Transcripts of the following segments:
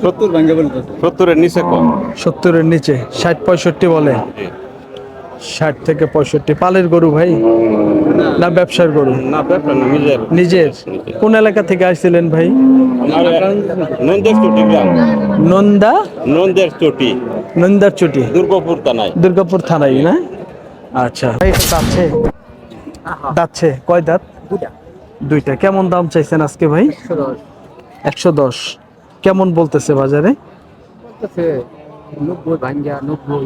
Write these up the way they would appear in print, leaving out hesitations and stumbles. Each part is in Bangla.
70 ভাঙ্গে বলতে 70-এর নিচে কম। 70-এর নিচে 60-65 বলে। 60 থেকে 65 পালের গরু ভাই না ব্যবসার গরু? না ব্যাপার না, নিজের নিজের। কোন এলাকা থেকে আসছিলেন ভাই? নন্দের চটি গ্রাম। নন্দা নন্দের চটি, নন্দার চটি, দুর্গাপুর থানায়। দুর্গাপুর থানায় না? আচ্ছা ভাই, এটা দাচ্ছে দাচ্ছে কয় দাঁত? দুইটা। কেমন দাম চাইছেন আজকে ভাই? 110। কেমন বলতেছে বাজারে? 90 ভাঙ্গা 90।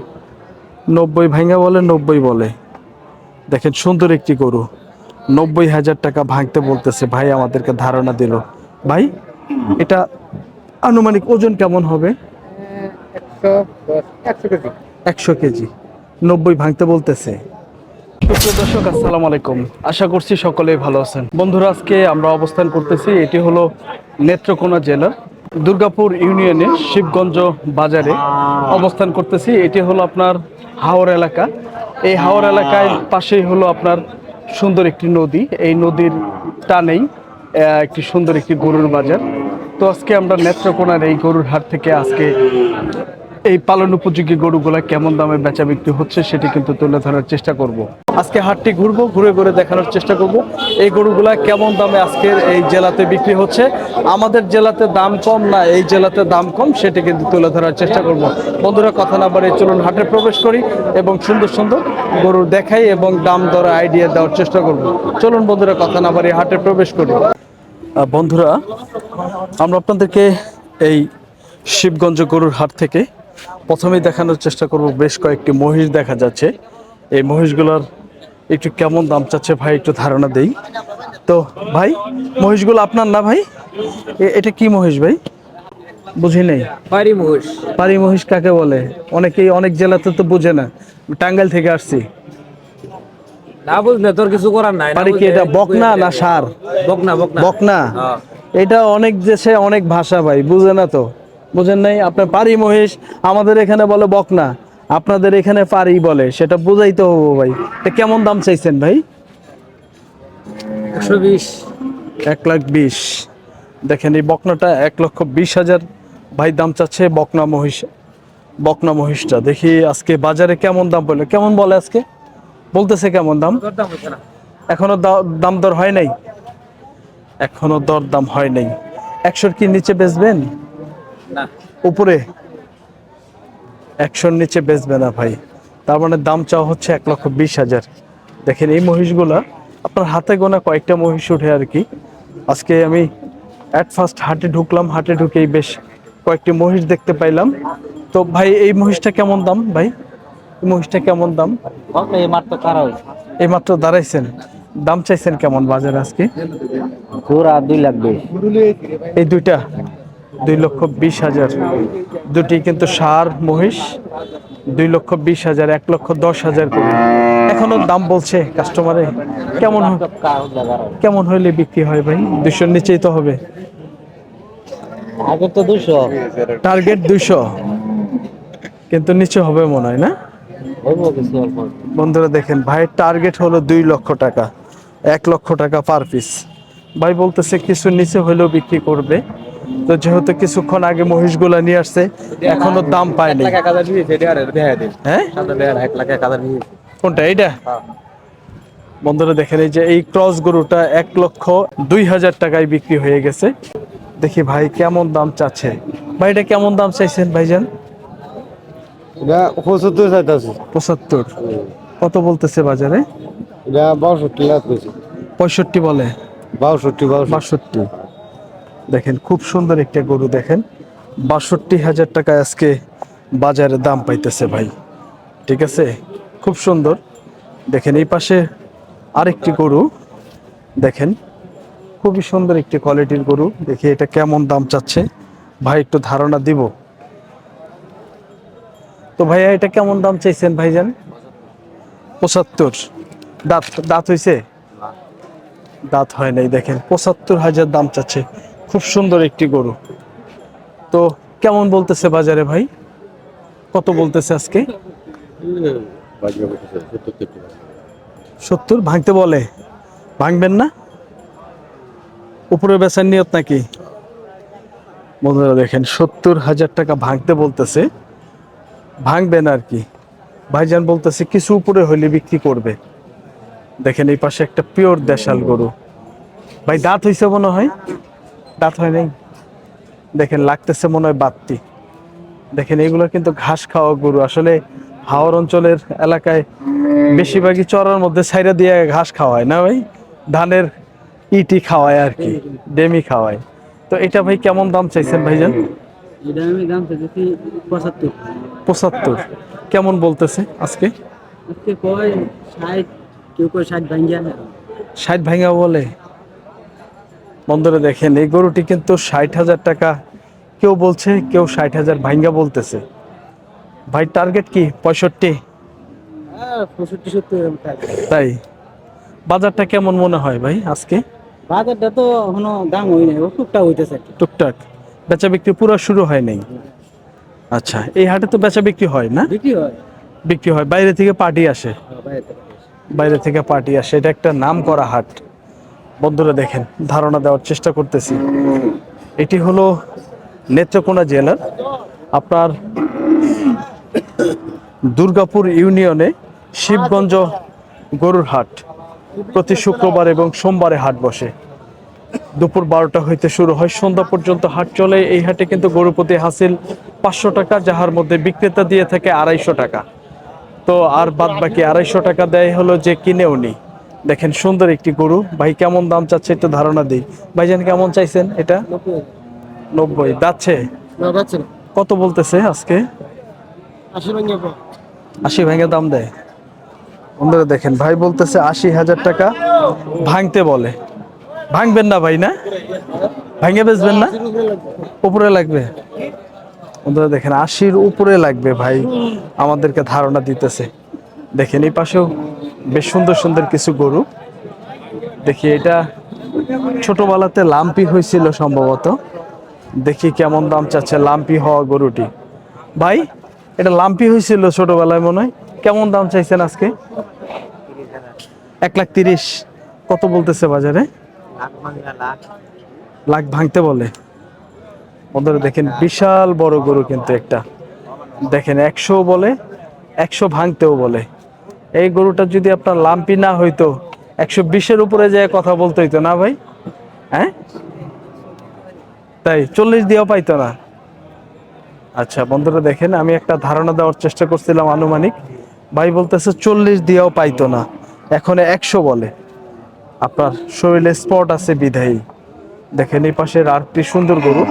90 ভাঙা বলে, 90 বলে। দেখেন সুন্দর একটি গরু, 90,000 টাকা ভাঙতে বলতেছে ভাই, আমাদেরকে ধারণা দিল। ভাই এটা আনুমানিক ওজন কেমন হবে? 100 কেজি। 90 ভাঙতে বলতেছে। সুপ্রিয় দর্শক, আসসালামু আলাইকুম। আশা করছি সকলেই ভালো আছেন। বন্ধুরা, আজকে আমরা অবস্থান করতেছি, এটি হলো নেত্রকোনা জেলার দুর্গাপুর ইউনিয়নের শিবগঞ্জ বাজারে অবস্থান করতেছি। এটি হলো আপনার হাওর এলাকা। এই হাওর এলাকায় পাশেই হলো আপনার সুন্দর একটি নদী। এই নদীর টানেই একটি সুন্দর একটি গরুর বাজার। তো আজকে আমরা নেত্রকোনার এই গরুর হাট থেকে আজকে এই পালন উপযোগী গরুগুলা কেমন দামে বেচা বিক্রি হচ্ছে সেটি কিন্তু তুলে ধরার চেষ্টা করব। আজকে হাটটি ঘুরবো, ঘুরে ঘুরে দেখানোর চেষ্টা করব এই গরুগুলা কেমন দামে আজকের এই জেলাতে বিক্রি হচ্ছে। আমাদের জেলাতে দাম কম না এই জেলাতে দাম কম, সেটি কিন্তু তুলে ধরার চেষ্টা করব। বন্ধুরা, কথা না বাড়িয়ে চলুন হাটে প্রবেশ করি এবং সুন্দর সুন্দর গরু দেখাই এবং দাম দর আইডিয়া দেওয়ার চেষ্টা করব। চলুন বন্ধুরা, কথা না বাড়িয়ে হাটে প্রবেশ করি। বন্ধুরা, আমরা আপনাদেরকে এই শিবগঞ্জ গরুর হাট থেকে প্রথমেই দেখানোর চেষ্টা করব বেশ কয়েকটি মহিষ দেখা যাচ্ছে। এই মহিষগুলোর একটু কেমন দাম চাচ্ছে ভাই একটু ধারণা দেই। তো ভাই, মহিষগুলো আপনার না ভাই? এটা কি মহিষ ভাই? বুঝি নেই। পারি মোষ। পারি মহিষ কাকে বলে? অনেকেই অনেক জেলাতে তো বুঝে না। টাঙ্গাইল থেকে আসছি। না বুঝলে তোর কিছু করার নাই। পারি কি এটা বকনা না ষাঁড়? বকনা বকনা বকনা। হ্যাঁ। এটা অনেক দেশে অনেক ভাষা ভাই, বুঝে না তো? বুঝেন নাই? আপনার পারি মহিষ, আমাদের এখানে বলে বকনা, আপনাদের এখানে পারি বলে, সেটা বুঝাইতে হবো ভাই। এটা কেমন দাম চাইছেন ভাই? 120। 1,20,000। দেখেন এই বকনাটা 1,20,000 ভাই দাম চাচ্ছে। বকনা মহিষ, বকনা মহিষটা দেখি আজকে বাজারে কেমন দাম বলে। কেমন বলে আজকে? বলতেছে কেমন দাম? দাম হচ্ছে না। এখনো দাম দর হয় নাই? এখনো দর দাম হয় নাই। 100 কি নিচে বেচবেন? না। উপরে 100 নিচে বেচবে না ভাই। তার মানে দাম চাওয়া হচ্ছে 1,20,000। দেখেন এই মহিষগুলা আপনার হাতে গোনা কয়েকটা মহিষ উঠে আর কি। আজকে আমি অ্যাট ফার্স্ট হাটে ঢুকলাম, হাটে ঢুকেই বেশ কয়েকটি মহিষ দেখতে পাইলাম। তো ভাই এই মহিষটা কেমন দাম ভাই? এই মহিষটা কেমন দাম? এই মাত্র কারা হইছে। এই মাত্র দাঁড়াইছেন, দাম চাইছেন কেমন বাজারে আজকে? জোড়া 2,20,000। এই দুইটা 2,20,000। দুটি কিন্তু ষাঁড় মহিষ। 2,20,000, 1,10,000 করে এখনো দাম বলছে কাস্টমারে। কেমন কেমন হইলে বিক্রি হয় ভাই? 200 নিচেই তো হবে। আগে তো 200 টার্গেট 200, কিন্তু নিচে হবে মনে হয় না? হইব কিছু অল্প। বন্ধুরা দেখেন, ভাইয়ের টার্গেট হলো 2 লক্ষ টাকা, 1 লক্ষ টাকা পার পিস। ভাই বলতেছে কিছু নিচে হলেও বিক্রি করবে। তো যেহেতু কিছুক্ষণ আগে মহিষগুলা নিয়ে আসছে, এখনো দাম পায়নি। হ্যাঁ, কোনটা এইটা? বন্ধুরা দেখেন, এই যে এই ক্রস গরুটা 1,02,000 টাকায় বিক্রি হয়ে গেছে। দেখি ভাই কেমন দাম চাচ্ছে। ভাই এটা কেমন দাম চাইছেন ভাইজান? 75 চাইতাছি। 75। কত বলতেছে বাজারে? এটা 62 লাখ কইছে। 65 বলে। 62। দেখেন খুব সুন্দর একটা গরু, দেখেন 62,000 টাকা আজকে বাজারে দাম পাইতেছে ভাই। ঠিক আছে, খুব সুন্দর। দেখেন এই পাশে আরেকটি গরু, দেখেন খুবই সুন্দর একটি কোয়ালিটির গরু। দেখি এটা কেমন দাম চাচ্ছে ভাই, একটু ধারণা দিব। তো ভাইয়া এটা কেমন দাম চাইছেন ভাইজান? 75। দাঁত দাঁত হইছে? দাঁত হয় নাই। দেখেন 75,000 দাম চাচ্ছে। খুব সুন্দর একটি গরু। তো কেমন বলতেছে বাজারে ভাই? কত বলতেছে আজকে? 70 ভাঙতে বলে। ভাঙবেন না? উপরে বেচার নিয়ত নাকি? বন্ধুরা দেখেন 70,000 টাকা ভাঙতে বলতেছে, ভাঙবেন আর কি। ভাইজান বলতেছে কিছু উপরে হইলে বিক্রি করবে। দেখেন এই পাশে একটা পিওর দেশাল গরু। ভাই দাঁত হইছে মনে হয়, দাঁত হয় নাই। দেখেন লাগতেছে মনে হয় বাত্তি। দেখেন এগুলো কিন্তু ঘাস খাওয়া গরু। আসলে হাওর অঞ্চলের এলাকায় বেশিরভাগই চড়ার মধ্যে ছাইরা দিয়ে ঘাস খাওয়ায় না ভাই, ধানের ইটি খাওয়ায় আর কি, ডেমি খাওয়ায়। তো এটা ভাই কেমন দাম চাইছেন ভাইজান? এটা আমি দাম চাইছি 75। 75 কেমন বলতেছে আজকে? আজকে কয় 60, কেউ কয় 60 ভাঙ্গিয়া। 60 ভাঙা বলে। বন্ধুরা দেখেন এই গরুটি কিন্তু 60,000 টাকা কেউ বলছে, কেউ 60,000 ভাঙ্গা বলতেছে। ভাই টার্গেট কি 65? 65 70 এরকম থাকে। তাই বাজারটা কেমন মনে হয় ভাই আজকে? বাজারটা তো এখনো দাম হয় নাই, টুকটাক হইতেছে আর কি। টুকটাক বেচা বিক্রি পুরো শুরু হয় নাই। আচ্ছা, এই হাটে তো বেচা বিক্রি হয় না? বিক্রি হয়। বিক্রি হয়, বাইরে থেকে পার্টি আসে। বাইরে থেকে। বাইরে থেকে পার্টি আসে, এটা একটা নাম করা হাট। বন্ধুরা দেখেন ধারণা দেওয়ার চেষ্টা করতেছি। এটি হলো নেত্রকোনা জেলার আপনার দুর্গাপুর ইউনিয়নে শিবগঞ্জ গরুর হাট। প্রতি শুক্রবার এবং সোমবারে হাট বসে। দুপুর 12টা হইতে শুরু হয়, সন্ধ্যা পর্যন্ত হাট চলে। এই হাটে কিন্তু গরু প্রতি হাসিল 500 টাকা, যাহার মধ্যে বিক্রেতা দিয়ে থাকে 250 টাকা। তো আর বাদ বাকি 250 টাকা দেয় হলো যে কিনেও নি। দেখেন সুন্দর একটি গরু। ভাই কেমন দাম চাচ্ছে একটু ধারণা দিই। ভাইজান কেমন চাইছেন এটা? 90 যাচ্ছে। না যাচ্ছে না। কত বলতেছে আজকে? 80 ভাঙ্গিয়া 80 ভেঙে দাম দেয়। বন্ধুরা দেখেন ভাই বলতেছে 80,000 টাকা ভাঙতে বলে। ভাঙবেন না ভাই? না ভাঙে বেচবেন না? উপরে লাগবে। বন্ধুরা দেখেন 80-র উপরে লাগবে ভাই আমাদেরকে ধারণা দিতেছে। দেখেন এই পাশেও বেশ সুন্দর সুন্দর কিছু গরু। দেখি এটা ছোটবেলাতে লাম্পি হয়েছিল সম্ভবত। দেখি কেমন দাম চাচ্ছে লাম্পি হওয়া গরুটি। ভাই এটা লাম্পি হয়েছিল ছোটবেলায় মনে হয়, কেমন দাম চাইছেন আজকে? 1,30,000। কত বলতেছে বাজারে? লাখ ভাঙতে বলে। বন্ধুরা দেখেন বিশাল বড় গরু কিন্তু একটা। দেখেন 100 বলে, 100 ভাঙতেও বলে। এই গরুটা যদি আপনার লাম্পি না হইতো 120-এর উপরে যায় কথা বলতে হইতো না ভাই? হ্যাঁ তাই 40 দিয়েও পাইতো না। আচ্ছা বন্ধুরা দেখেন আমি একটা ধারণা দেওয়ার চেষ্টা করছিলাম আনুমানিক। ভাই বলতেছে 40 দিয়েও পাইতো না, এখন 100 বলে। আপনার শরীরে স্পট আছে বিধায়ী। দেখেন এই পাশের আরেকটি সুন্দর গরু।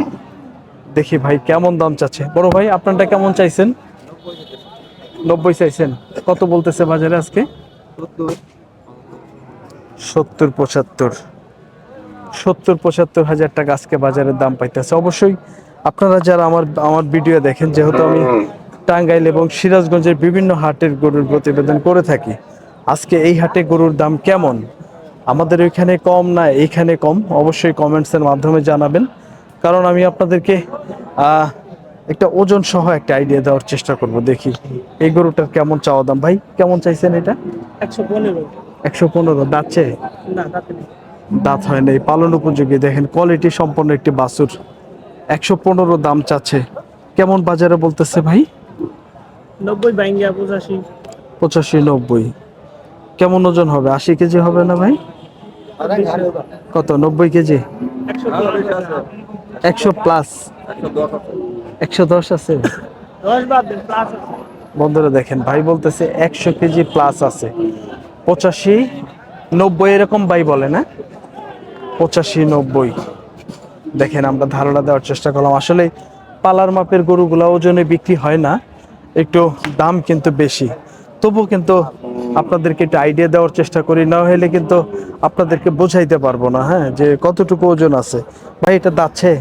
দেখি ভাই কেমন দাম চাচ্ছে। বড় ভাই আপনারটা কেমন চাইছেন? 90 চাইছেন। কত বলতেছে বাজারে আজকে? 70 75 টাকা আজকে বাজারের দাম পাইতেছে। অবশ্যই আপনারা যারা আমার ভিডিও দেখেন, যেহেতু আমি টাঙ্গাইল এবং সিরাজগঞ্জের বিভিন্ন হাটের গরুর প্রতিবেদন করে থাকি, আজকে এই হাটে গরুর দাম কেমন, আমাদের ওইখানে কম না এইখানে কম, অবশ্যই কমেন্টসের মাধ্যমে জানাবেন। কারণ আমি আপনাদেরকে একটা ওজন সহ একটা আইডিয়া দেওয়ার চেষ্টা করব। দেখি এই গরুটার কেমন চাওয়া দাম। ভাই কেমন চাইছেন এটা? 115। 115 দাঁতছে? না তাতে নেই। দাঁত হয় নাই, পালন উপযোগী। দেখেন কোয়ালিটি সম্পন্ন একটি বাছুর। 115 দাম চাচ্ছে। কেমন বাজারে বলতেছে ভাই? 90 ভাঙ্গিয়া 85। 85 90 কেমন ওজন হবে? 80 কেজি হবে না ভাই? কত 90 কেজি? 100 প্লাস, 110 আছে। 10 বাদ দেন, প্লাস আছে। বন্ধুরা দেখেন ভাই বলতেছে 100 কেজি প্লাস আছে। 85 90 এরকম ভাই বলে না? 85 90। দেখেন আমরা ধারণা দেওয়ার চেষ্টা করলাম। আসলে পালার মাপের গরুগুলা ওজনে বিক্রি হয় না, একটু দাম কিন্তু বেশি। তবু কিন্তু আপনাদেরকে একটা আইডিয়া দেওয়ার চেষ্টা করি, না হলে কিন্তু আপনাদেরকে বোঝাইতে পারবো না, হ্যাঁ, যে কতটুকু ওজন আছে। ভাই এটা দাঁতছে?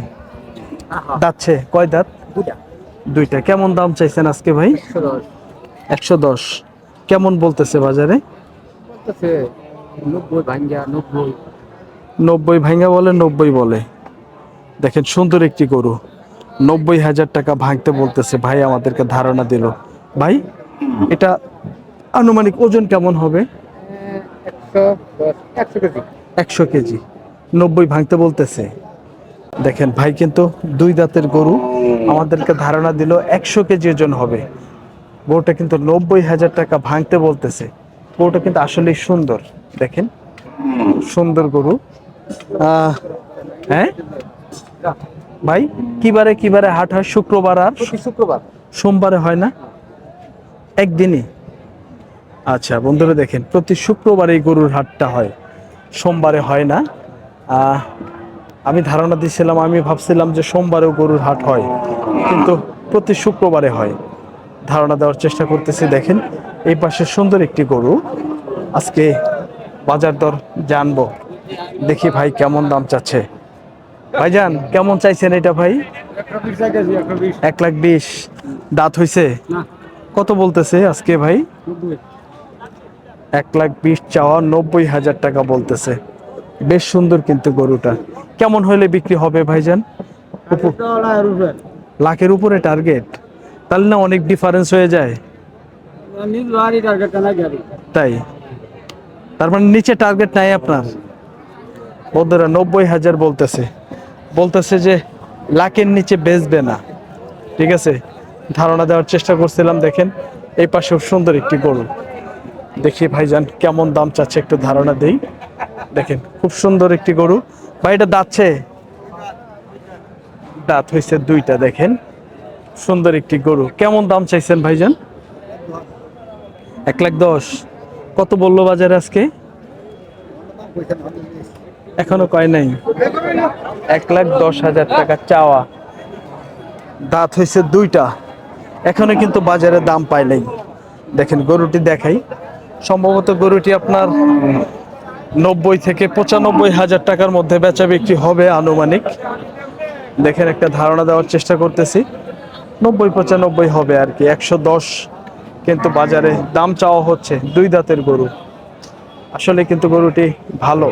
দাঁতছে কয় দাঁত? দুইটা। কেমন দাম চাইছেন আজকে ভাই? 110 কেমন বলতেছে বাজারে? 90 ভাঙ্গিয়া 90। 90 ভাঙা বলে, 90 বলে। দেখেন সুন্দর একটি গরু, 90,000 টাকা ভাঙতে বলতেছে। ভাই আমাদেরকে ধারণা দিল। ভাই এটা আনুমানিক ওজন কেমন হবে? 110 100 কেজি। 100 কেজি। 90 ভাঙতে বলতেছে। দেখেন ভাই কিন্তু দুই দাঁতের গরু আমাদেরকে ধারণা দিল 100 কেজি ওজন হবে। গরুটা কিন্তু 90,000 টাকা ভাঙতে বলতেছে। গরুটা কিন্তু আসলেই সুন্দর, দেখেন সুন্দর গরু। হ্যাঁ ভাই, কিবারে কিবারে হাট হয়? শুক্রবার আর শুক্রবার। সোমবারে হয় না? একদিনই? আচ্ছা বন্ধুরা দেখেন, প্রতি শুক্রবারে এই গরুর হাটটা হয়, সোমবারে হয় না। আমি ধারণা দিয়েছিলাম, আমি ভাবছিলাম যে সোমবারেও গরুর হাট হয়, কিন্তু প্রতি শুক্রবারে হয়। ধারণা দেওয়ার চেষ্টা করতেছি। দেখেন এই পাশে সুন্দর একটি গরু, আজকে বাজার দর জানবো। দেখি ভাই কেমন দাম চাচ্ছে। ভাইজান কেমন চাইছেন এটা ভাই? 1,20,000। দাঁত হইছে? কত বলতেছে আজকে ভাই? 1,20,000 চাওয়া, 90,000 টাকা বলতেছে। বেশ সুন্দর কিন্তু গরুটা। কেমন হলে বিক্রি হবে ভাইজান? লাখের উপরে টার্গেট? তাহলে না অনেক ডিফারেন্স হয়ে যায়। তাই? তার মানে নিচে টার্গেট নাই আপনার? বন্ধুরা 90,000 বলতেছে যে লাখের নিচে বেচবে না। ঠিক আছে, ধারণা দেওয়ার চেষ্টা করছিলাম। দেখেন এই পাশেও সুন্দর একটি গরু, দেখি ভাইজান কেমন দাম চাচ্ছে একটু ধারণা দেই। দেখেন খুব সুন্দর একটি গরু ভাই, এটা দাঁতছে? দাঁত হয়েছে দুইটা। দেখেন সুন্দর একটি গরু, কেমন দাম চাইছেন ভাইজান? 1,10,000। কত বললো বাজারে আজকে? এখনো কয় নাই। 1,10,000 টাকা চাওয়া, দাঁত হয়েছে দুইটা, এখনো কিন্তু বাজারে দাম পায় নাই। দেখেন গরুটি দেখাই, সম্ভবত গরুটি আপনার 90 থেকে 95,000 টাকার মধ্যে বেচা বিক্রি হবে আনুমানিক। দেখেন একটা ধারণা দেওয়ার চেষ্টা করতেছি, 90-95 হবে আর কি। 110 কিন্তু বাজারে দাম চাওয়া হচ্ছে। দুই দাঁতের গরু, আসলে কিন্তু গরুটি ভালো।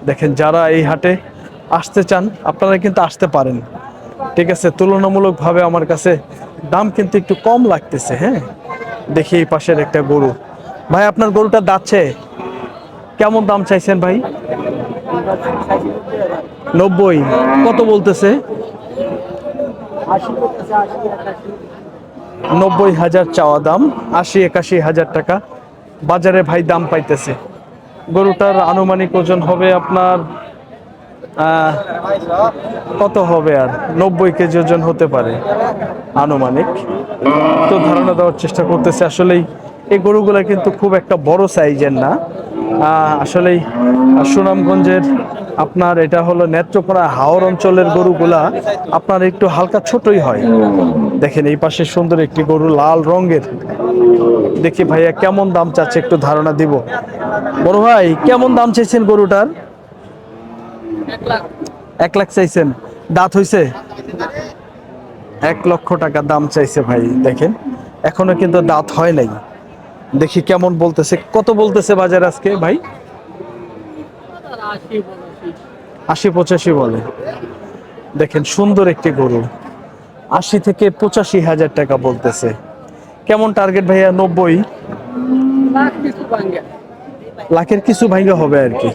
দেখেন যারা এই হাটে আসতে চান আপনারা কিন্তু আসতে পারেন। ঠিক আছে, তুলনামূলকভাবে আমার কাছে দাম কিন্তু একটু কম লাগতেছে। হ্যাঁ, দেখি এই পাশের একটা গরু। ভাই আপনার গরুটা দাঁতছে? কেমন দাম চাইছেন ভাই? 90। কত বলতেছে? 90,000 চাওয়া দাম, 80-81,000 টাকা বাজারে ভাই দাম পাইতেছে। গরুটার আনুমানিক ওজন হবে আপনার কত হবে আর 90 কেজি ওজন হতে পারে আনুমানিক। তো ধারণা দেওয়ার চেষ্টা করতেছে। আসলেই এই গরুগুলা কিন্তু খুব একটা বড় সাইজের না। আসলেই সুনামগঞ্জের আপনার এটা হলো নেত্রকোনা হাওর অঞ্চলের গরুগুলা আপনার একটু হালকা ছোটই হয়। দেখেন এই পাশে সুন্দর একটি গরু লাল রঙের। দেখি ভাইয়া কেমন দাম চাচ্ছে একটু ধারণা দিব। বড় ভাই কেমন দাম চাইছেন গরুটার? 1,00,000 চাইছেন। দাঁত হইছে? 1,00,000 টাকা দাম চাইছে ভাই। দেখেন এখনো কিন্তু দাঁত হয় নাই। দেখি কেমন বলতেছে। কত বলতেছে বাজার আজকে ভাই? 80-85 বলে। দেখেন সুন্দর একটি গরু, 80 থেকে 85,000 টাকা বলতেছে। কেমন টার্গেট ভাইয়া? 90? লাখের কিছু ভাঙ্গা হবে আর কি।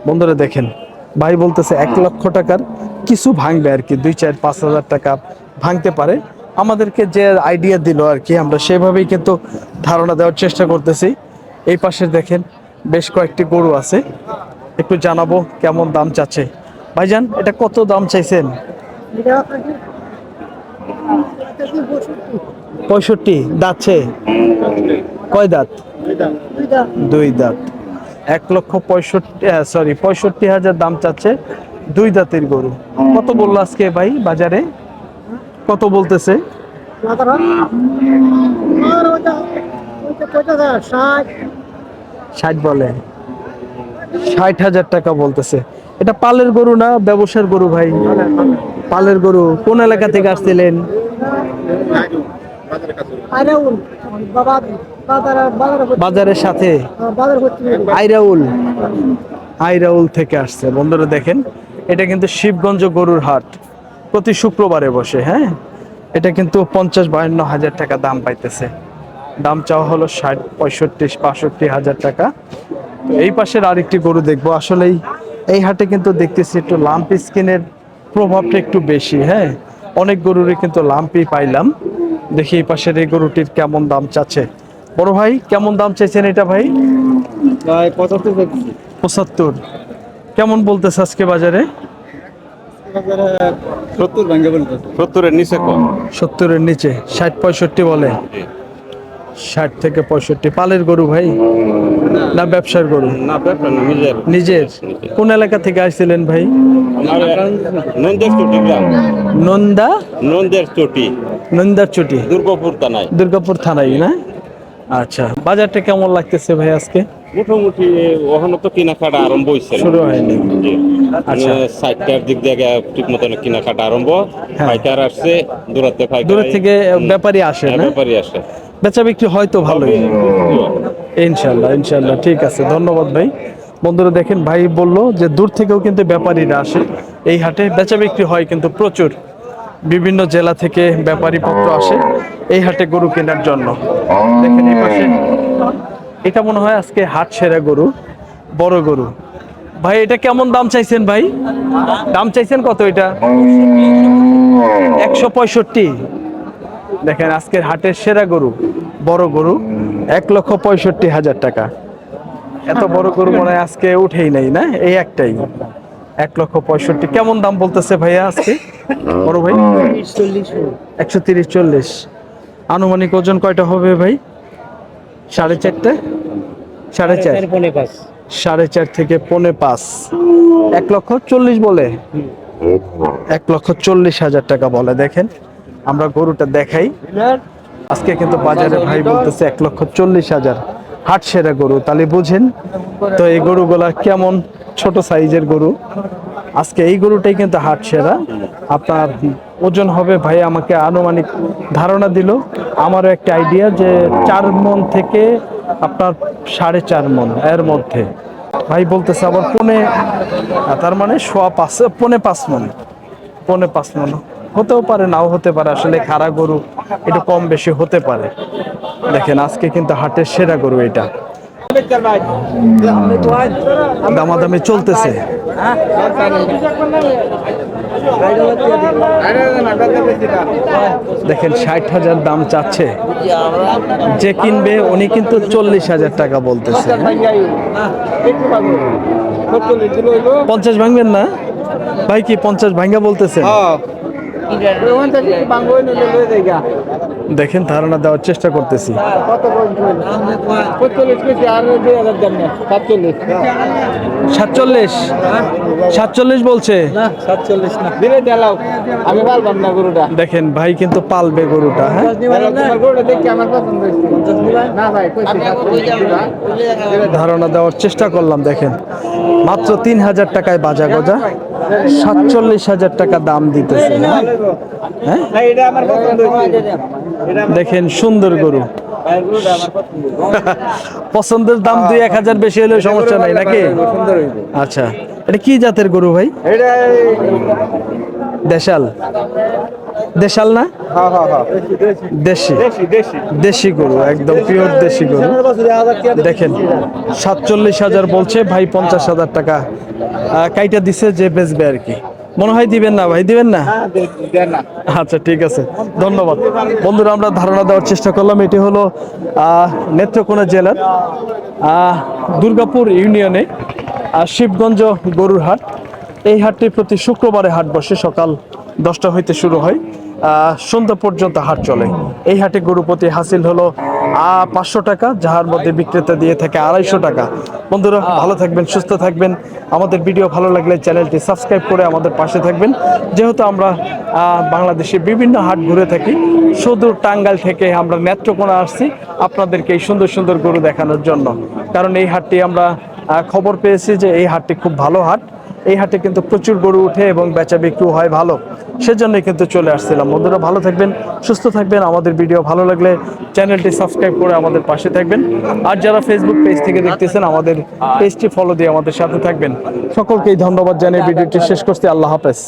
বন্ধুরা দেখেন ভাই বলতেছে 1,00,000 টাকার কিছু ভাঙবে আর কি, 2-4-5,000 টাকা ভাঙতে পারে। আমাদেরকে যে আইডিয়া দিল আর কি, আমরা সেভাবেই কিন্তু ধারণা দেওয়ার চেষ্টা করতেছি। এই পাশে দেখেন বেশ কয়েকটি গরু আছে, একটু জানাবো কেমন দাম চাচ্ছে। ভাইজান এটা কত দাম চাইছেন? 65। দাঁতছে? কয় দাঁত? দুই দাঁত। 65,000 দাম চাচ্ছে, দুই দাঁতের গরু। কত বললো আজকে ভাই বাজারে? কত বলতেছে? 60 বলে। 60,000 টাকা বলতেছে। এটা পালের গরু না ব্যবসার গরু ভাই? পালের গরু। কোন এলাকা থেকে আসছিলেন? বাজারের সাথে আইরাউল থেকে আসছে। বন্ধুরা দেখেন এটা কিন্তু শিবগঞ্জ গরুর হাট, প্রতি শুক্রবারে বসে। হ্যাঁ, এটা কিন্তু 50-52,000 টাকা দাম পাইতেছে। দাম চাওয়া হলো 60, 65, 65,000 টাকা। তো এই পাশের আরেকটি গরু দেখবো। আসলেই এই হাটে কিন্তু দেখতেছি একটু লাম্পি স্কিনের প্রভাবটা একটু বেশি। হ্যাঁ, অনেক গরুরই কিন্তু লাম্পি পাইলাম। দেখি এই পাশের এই গরুটির কেমন দাম চাচ্ছে। বড় ভাই, কেমন দাম চাইছেন এটা ভাই? 75। কেমন বলতেছে আজকে বাজারে? 70-এর নিচে কম। 70-এর নিচে, 60-65 বলে। 60 থেকে 65। পালের গরু ভাই না ব্যবসার গরু? না ব্যাপার না, নিজের। নিজের? কোন এলাকা থেকে আসছিলেন ভাই? আমার নন্দের চটি গ্রাম। নন্দার চটি, দুর্গাপুর থানায়। দুর্গাপুর থানায় না? আচ্ছা, বাজারটা কেমন লাগতেছে ভাই আজকে? মোটামুটি ওখানে তো কেনাকাটা আরম্ভ হয়েছে, শুরু হয়নি। আচ্ছা। 60টার দিক থেকে ঠিক মতন কেনাকাটা আরম্ভ। হ্যাঁ। পাইকার আসছে দূরাতে, দূর থেকে ব্যাপারী আসে না? ব্যাপারী আসে। বেচা বিক্রি হয়তো ভালোই, ইনশাল্লাহ ইনশাল্লাহ। ঠিক আছে, ধন্যবাদ ভাই। বন্ধুরা দেখেন, ভাই বললো যে দূর থেকেও কিন্তু ব্যাপারীরা আসে এই হাটে। বেচা বিক্রি হয় কিন্তু প্রচুর, বিভিন্ন জেলা থেকে ব্যাপারী পত্র আসে এই হাটে গরু কেনার জন্য। দেখেন এই পাশে এটা মনে হয় আজকে হাট সেরা গরু, বড় গরু। ভাই এটা কেমন দাম চাইছেন ভাই? দাম চাইছেন কত এটা? 165। দেখেন আজকের হাটের সেরা গরু, বড় গরু, 1,65,000 টাকা। এত বড় গরু মনে হয় আজকে উঠেই নাই না, এই একটাই। 1,65,000। কেমন দাম বলতেছে ভাইয়া আজকে বড় ভাই? 130-140। আনুমানিক ওজন কয়টা হবে ভাই? 4.5? 4.5? 4.5 থেকে 4.5। 1,40,000 বলে? 1,40,000 টাকা বলে। দেখেন আমরা গরুটা দেখাই। আজকে কিন্তু বাজারে ভাই বলতেছে 1,40,000। হাট সেরা গরু, তাহলে বুঝেন তো এই গরুগুলা কেমন ছোট সাইজের গরু। আজকে এই গরুটাই কিন্তু হাট সেরা। আপনার ওজন হবে ভাই, আমাকে আনুমানিক ধারণা দিল, আমারও একটা আইডিয়া যে 4 মণ থেকে আপনার 4.5 মণ এর মধ্যে। ভাই বলতেছে আবার তার মানে 5.5 মণ। 5.5 মণ হতেও পারে, নাও হতে পারে। আসলে খাড়া গরু একটু কম বেশি হতে পারে। দেখেন আজকে কিন্তু হাটের সেরা গরু এটা। দামাদামি চলতেছে। দেখেন 60,000 দাম চাচ্ছে, যে কিনবে উনি কিন্তু 40,000 টাকা বলতেছে। 50 ভাঙবেন না ভাই? কি 50 ভাঙ্গা বলতেছেন? দেখেন ধারণা দেওয়ার চেষ্টা করতেছি। 47 বলছে। দেখেন ভাই কিন্তু পালবে গরুটা। হ্যাঁ, ধারণা দেওয়ার চেষ্টা করলাম। দেখেন মাত্র 3,000 টাকায় বাজা গজা, 47,000 টাকা দাম দিতেছে। হ্যাঁ, দেখেন সুন্দর গরু। পছন্দের দাম 2-1,000 বেশি হলেও সমস্যা নাই নাকি? আচ্ছা, এটা কি জাতের গরু ভাই? দেশাল? দেশাল না? দেশি? দেশি গরু, একদম পিওর দেশি গরু। দেখেন 47,000 বলছে ভাই, 50,000 টাকা কাইটা দিছে যে বেচবে আর কি। মনে হয় দিবেন না ভাই? দিবেন না? আচ্ছা ঠিক আছে, ধন্যবাদ। বন্ধুরা আমরা ধারণা দেওয়ার চেষ্টা করলাম। এটি হলো নেত্রকোনা জেলার দুর্গাপুর ইউনিয়নে শিবগঞ্জ গরুর হাট। এই হাটটি প্রতি শুক্রবারে হাট বসে, সকাল 10টা হইতে শুরু হয়, সন্ধ্যা পর্যন্ত হাট চলে। এই হাটে গরু প্রতি হাসিল হলো 500 টাকা, যাহার মধ্যে বিক্রেতা দিয়ে থাকে 250 টাকা। বন্ধুরা ভালো থাকবেন, সুস্থ থাকবেন। আমাদের ভিডিও ভালো লাগলে চ্যানেলটি সাবস্ক্রাইব করে আমাদের পাশে থাকবেন। যেহেতু আমরা বাংলাদেশের বিভিন্ন হাট ঘুরে থাকি, সুদূর টাঙ্গাইল থেকে আমরা নেত্রকোনা আসছি আপনাদেরকে এই সুন্দর সুন্দর গরু দেখানোর জন্য। কারণ এই হাটটি আমরা খবর পেয়েছি যে এই হাটটি খুব ভালো হাট। এই হাটে কিন্তু প্রচুর গরু উঠে এবং বেচা বিক্রি হয় ভালো, সেজন্যই কিন্তু চলে আসছিলাম। বন্ধুরা ভালো থাকবেন, সুস্থ থাকবেন। আমাদের ভিডিও ভালো লাগলে চ্যানেলটি সাবস্ক্রাইব করে আমাদের পাশে থাকবেন। আর যারা ফেসবুক পেজ থেকে দেখতেছেন, আমাদের পেজটি ফলো দিয়ে আমাদের সাথে থাকবেন। সকলকেই ধন্যবাদ জানিয়ে ভিডিওটি শেষ করছি। আল্লাহ হাফেজ।